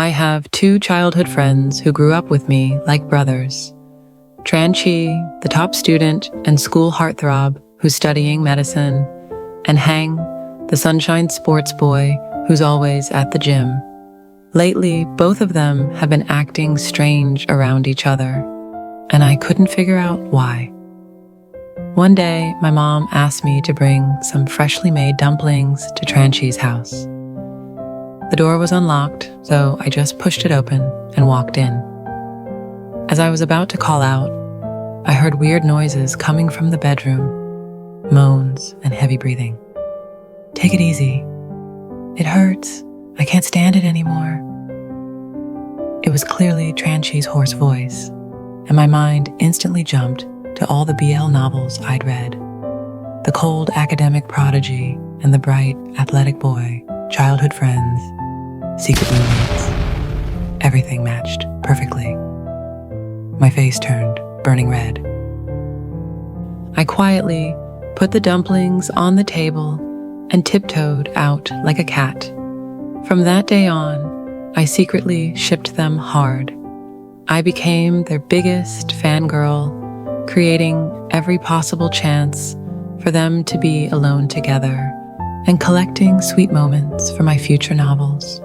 I have two childhood friends who grew up with me like brothers. Tran-Chi, the top student and school heartthrob who's studying medicine, and Hang, the sunshine sports boy who's always at the gym. Lately, both of them have been acting strange around each other, and I couldn't figure out why. One day, my mom asked me to bring some freshly made dumplings to Tran-Chi's house. The door was unlocked, so I just pushed it open and walked in. As I was about to call out, I heard weird noises coming from the bedroom, moans and heavy breathing. "Take it easy. It hurts. I can't stand it anymore." It was clearly Tran-Chi's hoarse voice, and my mind instantly jumped to all the BL novels I'd read. The cold academic prodigy and the bright athletic boy, childhood friends, secret roommates. Everything matched perfectly. My face turned burning red. I quietly put the dumplings on the table and tiptoed out like a cat. From that day on, I secretly shipped them hard. I became their biggest fangirl, creating every possible chance for them to be alone together and collecting sweet moments for my future novels.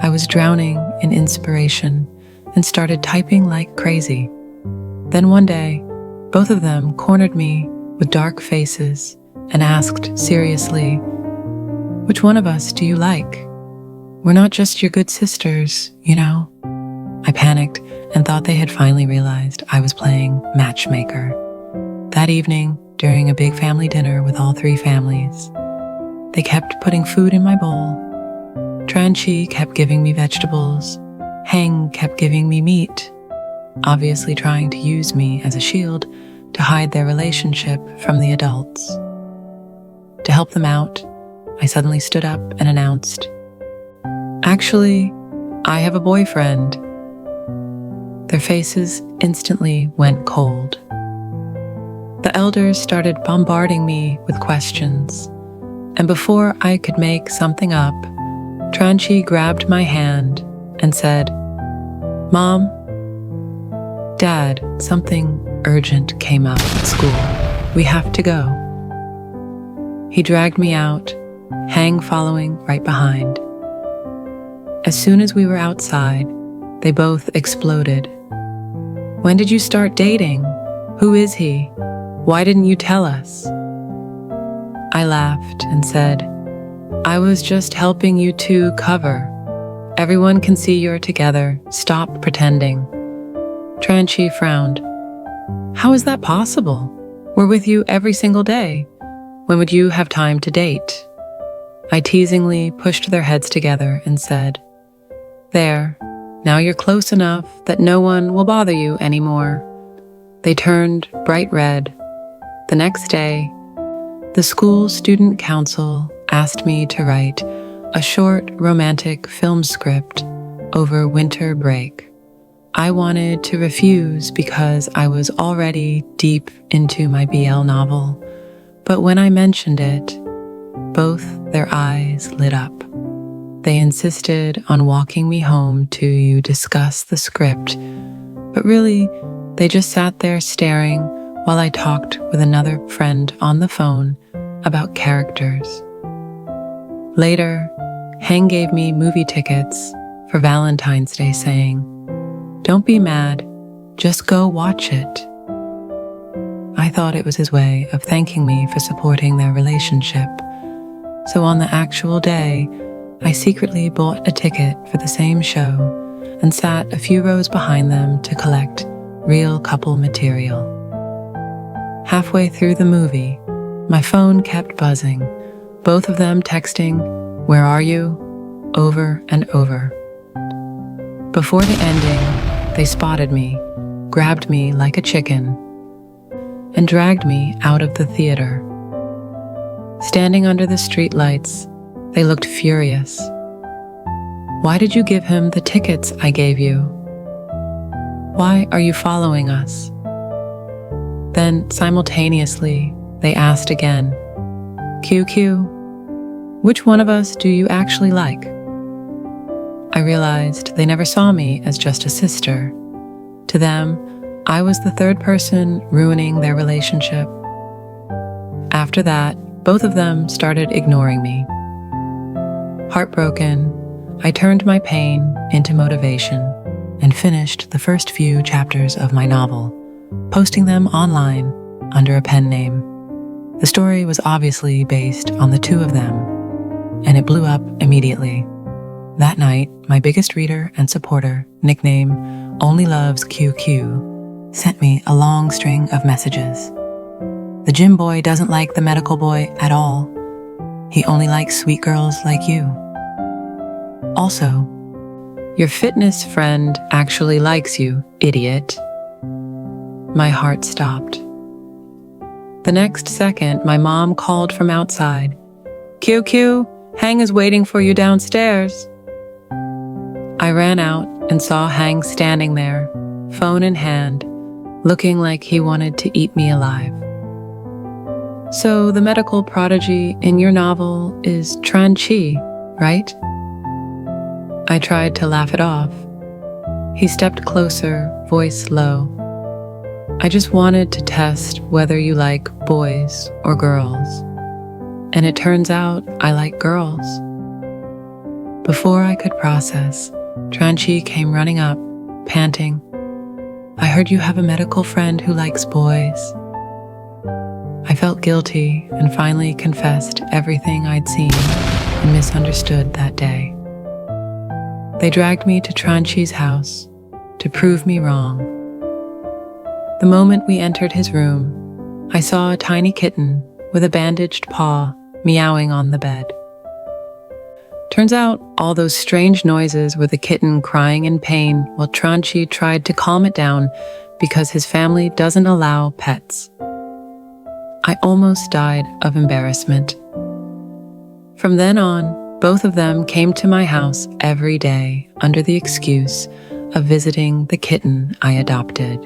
I was drowning in inspiration and started typing like crazy. Then one day, both of them cornered me with dark faces and asked seriously, "Which one of us do you like? We're not just your good sisters, you know." I panicked and thought they had finally realized I was playing matchmaker. That evening, during a big family dinner with all three families, they kept putting food in my bowl. Tran-Chi kept giving me vegetables. Hang kept giving me meat, obviously trying to use me as a shield to hide their relationship from the adults. To help them out, I suddenly stood up and announced, "Actually, I have a boyfriend." Their faces instantly went cold. The elders started bombarding me with questions, and before I could make something up, Tran-Chi grabbed my hand and said, "Mom, Dad, something urgent came up at school. We have to go." He dragged me out, Hang following right behind. As soon as we were outside, they both exploded. "When did you start dating? Who is he? Why didn't you tell us?" I laughed and said, "I was just helping you two cover. Everyone can see you're together. Stop pretending." Tran-Chi frowned. "How is that possible? We're with you every single day. When would you have time to date?" I teasingly pushed their heads together and said, "There, now you're close enough that no one will bother you anymore." They turned bright red. The next day, the school student council asked me to write a short romantic film script over winter break. I wanted to refuse because I was already deep into my BL novel, but when I mentioned it, both their eyes lit up. They insisted on walking me home to discuss the script, but really, they just sat there staring while I talked with another friend on the phone about characters. Later, Hang gave me movie tickets for Valentine's Day, saying, "Don't be mad, just go watch it." I thought it was his way of thanking me for supporting their relationship. So on the actual day, I secretly bought a ticket for the same show and sat a few rows behind them to collect real couple material. Halfway through the movie, my phone kept buzzing, both of them texting, "Where are you?" over and over. Before the ending, they spotted me, grabbed me like a chicken, and dragged me out of the theater. Standing under the streetlights, they looked furious. "Why did you give him the tickets I gave you? Why are you following us?" Then, simultaneously, they asked again, "QQ, which one of us do you actually like?" I realized they never saw me as just a sister. To them, I was the third person ruining their relationship. After that, both of them started ignoring me. Heartbroken, I turned my pain into motivation and finished the first few chapters of my novel, posting them online under a pen name. The story was obviously based on the two of them, and it blew up immediately. That night, my biggest reader and supporter, nickname Only Loves QQ, sent me a long string of messages. The gym boy doesn't like the medical boy at all. He only likes sweet girls like you. Also, your fitness friend actually likes you, idiot. My heart stopped. The next second, my mom called from outside. QQ, Hang is waiting for you downstairs. I ran out and saw Hang standing there, phone in hand, looking like he wanted to eat me alive. So the medical prodigy in your novel is Tran-Chi, right? I tried to laugh it off. He stepped closer, voice low. I just wanted to test whether you like boys or girls. And it turns out I like girls. Before I could process, Tran-Chi came running up, panting. I heard you have a medical friend who likes boys. I felt guilty and finally confessed everything I'd seen and misunderstood that day. They dragged me to Tran-Chi's house to prove me wrong. The moment we entered his room, I saw a tiny kitten with a bandaged paw meowing on the bed. Turns out all those strange noises were the kitten crying in pain while Tran-Chi tried to calm it down because his family doesn't allow pets. I almost died of embarrassment. From then on, both of them came to my house every day under the excuse of visiting the kitten I adopted.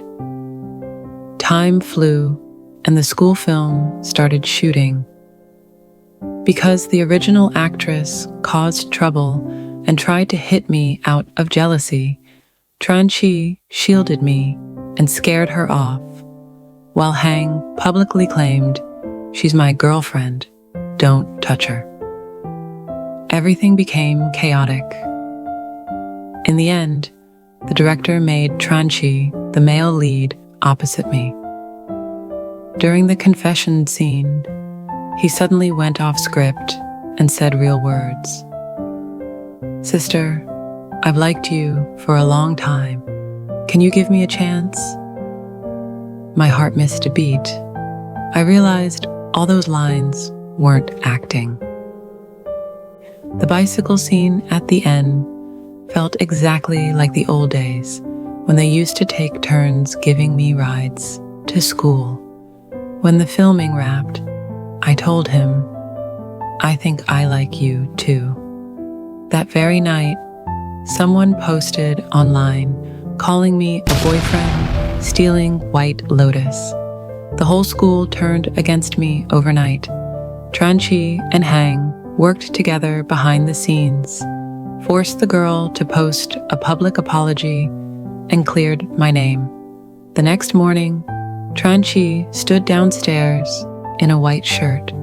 Time flew, and the school film started shooting. Because the original actress caused trouble and tried to hit me out of jealousy, Tran-Chi shielded me and scared her off, while Hang publicly claimed, "She's my girlfriend, don't touch her." Everything became chaotic. In the end, the director made Tran-Chi the male lead opposite me. During the confession scene, he suddenly went off script and said real words. "Sister, I've liked you for a long time. Can you give me a chance?" My heart missed a beat. I realized all those lines weren't acting. The bicycle scene at the end felt exactly like the old days when they used to take turns giving me rides to school. When the filming wrapped, I told him, "I think I like you too." That very night, someone posted online calling me a boyfriend stealing White Lotus. The whole school turned against me overnight. Tran-Chi and Hang worked together behind the scenes, forced the girl to post a public apology, and cleared my name. The next morning, Tran-Chi stood downstairs in a white shirt,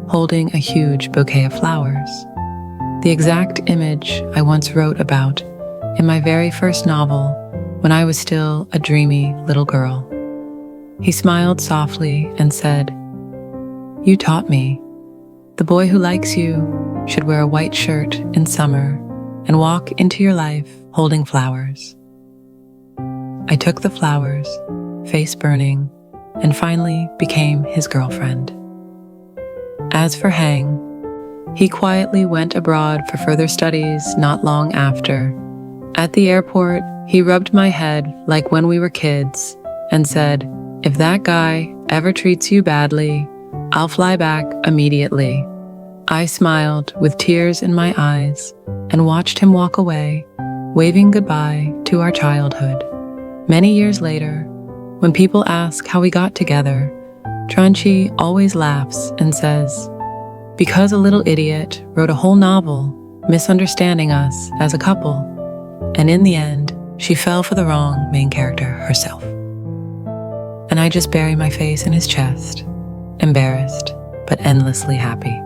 holding a huge bouquet of flowers. The exact image I once wrote about in my very first novel when I was still a dreamy little girl. He smiled softly and said, "You taught me. The boy who likes you should wear a white shirt in summer and walk into your life holding flowers." I took the flowers, face burning, and finally became his girlfriend. As for Hang, he quietly went abroad for further studies not long after. At the airport, he rubbed my head like when we were kids and said, "If that guy ever treats you badly, I'll fly back immediately." I smiled with tears in my eyes and watched him walk away, waving goodbye to our childhood. Many years later, when people ask how we got together, Tran-Chi always laughs and says, "Because a little idiot wrote a whole novel misunderstanding us as a couple, and in the end, she fell for the wrong main character herself. And I just bury my face in his chest, embarrassed, but endlessly happy.